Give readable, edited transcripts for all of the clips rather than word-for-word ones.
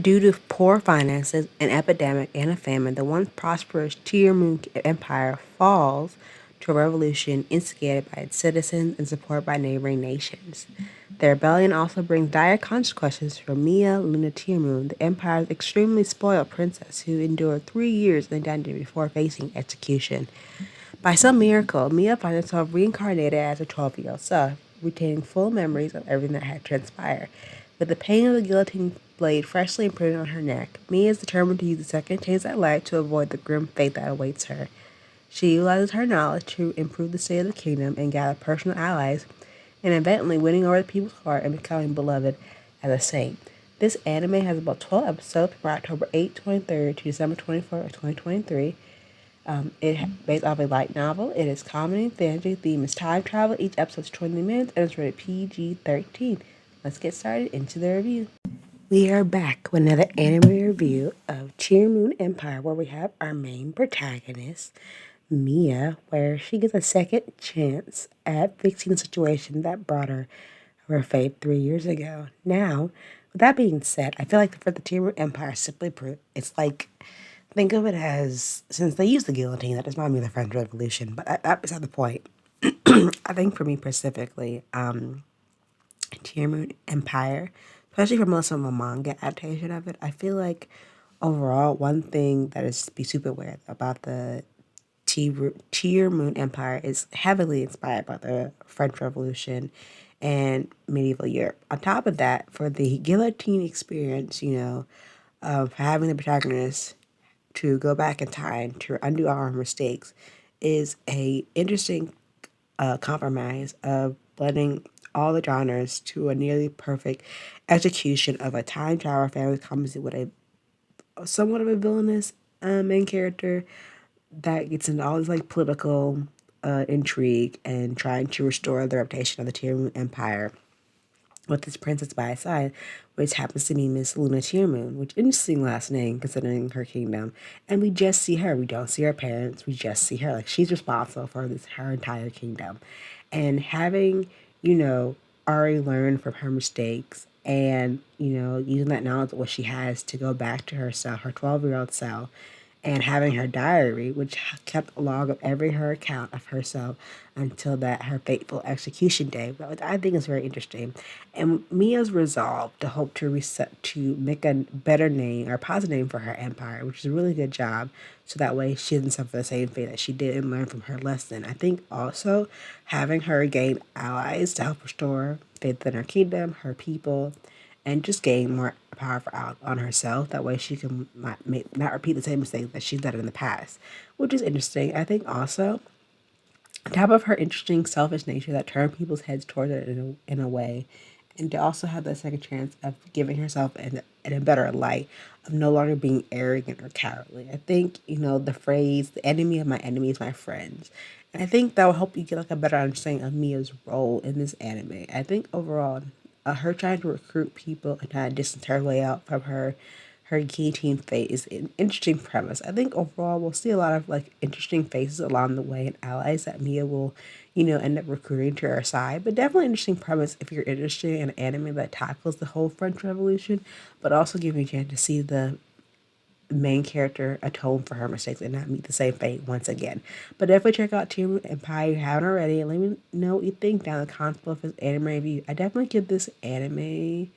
Due to poor finances, an epidemic, and a famine, the once prosperous Tearmoon Empire falls to a revolution instigated by its citizens and supported by neighboring nations. The rebellion also brings dire consequences for Mia Luna Tearmoon, the empire's extremely spoiled princess who endured 3 years in dungeon before facing execution. By some miracle, Mia finds herself reincarnated as a 12-year-old self, retaining full memories of everything that had transpired. With the pain of the guillotine blade freshly imprinted on her neck, Mia is determined to use the second chance at life to avoid the grim fate that awaits her. She utilizes her knowledge to improve the state of the kingdom and gather personal allies, and eventually winning over the people's heart and becoming beloved as a saint. This anime has about 12 episodes from October 8th, 23rd to December 24th, 2023. It based off a light novel. It is comedy, fantasy, theme is time travel. Each episode is 20 minutes and it's rated PG-13. Let's get started into the review. We are back with another anime review of Tearmoon Empire, where we have our main protagonist, Mia, where she gets a second chance at fixing the situation that brought her fate 3 years ago. Now, with that being said, I feel like for the Tearmoon Empire, simply put, it's like, think of it as, since they use the guillotine, that just reminded me of the French Revolution, but that's beside the point. I think for me specifically, Tearmoon Empire, especially from most of the manga adaptation of it, I feel like overall one thing that is to be super weird about the Tearmoon Empire is heavily inspired by the French Revolution and medieval Europe. On top of that, for the guillotine experience, of having the protagonist to go back in time to undo all her mistakes is a interesting compromise of blending all the genres to a nearly perfect execution of a time travel family comedy with a somewhat of a villainous main character that gets into all this like political intrigue and trying to restore the reputation of the Tearmoon Empire with this princess by his side, which happens to be Miss Luna Tearmoon, which interesting last name considering her kingdom. And we just see her. We don't see her parents. We just see her. Like she's responsible for this her entire kingdom. And having, already learned from her mistakes and, using that knowledge of what she has to go back to herself, her 12-year-old self, and having her diary, which kept a log of every her account of herself until that her fateful execution day, which I think is very interesting. And Mia's resolve to hope to reset to make a better name or positive name for her empire, which is a really good job, so that way she doesn't suffer the same fate that she did and learn from her lesson. I think also having her gain allies to help restore faith in her kingdom, her people, and just gain more power on herself. That way she can not repeat the same mistakes that she's done in the past, which is interesting. I think also, on top of her interesting selfish nature that turned people's heads towards her in a way, and to also have that second chance of giving herself in a better light, of no longer being arrogant or cowardly. I think, the phrase, the enemy of my enemy is my friends. And I think that will help you get like a better understanding of Mia's role in this anime. I think overall, her trying to recruit people and kind of distance her way out from her guillotine fate is an interesting premise. I think overall we'll see a lot of like interesting faces along the way and allies that Mia will, end up recruiting to her side. But definitely interesting premise if you're interested in an anime that tackles the whole French Revolution, but also giving you a chance to see the main character atone for her mistakes and not meet the same fate once again. But definitely check out Tearmoon Empire if you haven't already, and let me know what you think down in the comments below for this anime review. I definitely give this anime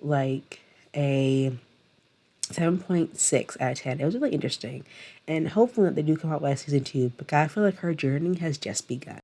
like a 7.6 out of 10. It was really interesting, and hopefully that they do come out with season 2, because I feel like her journey has just begun.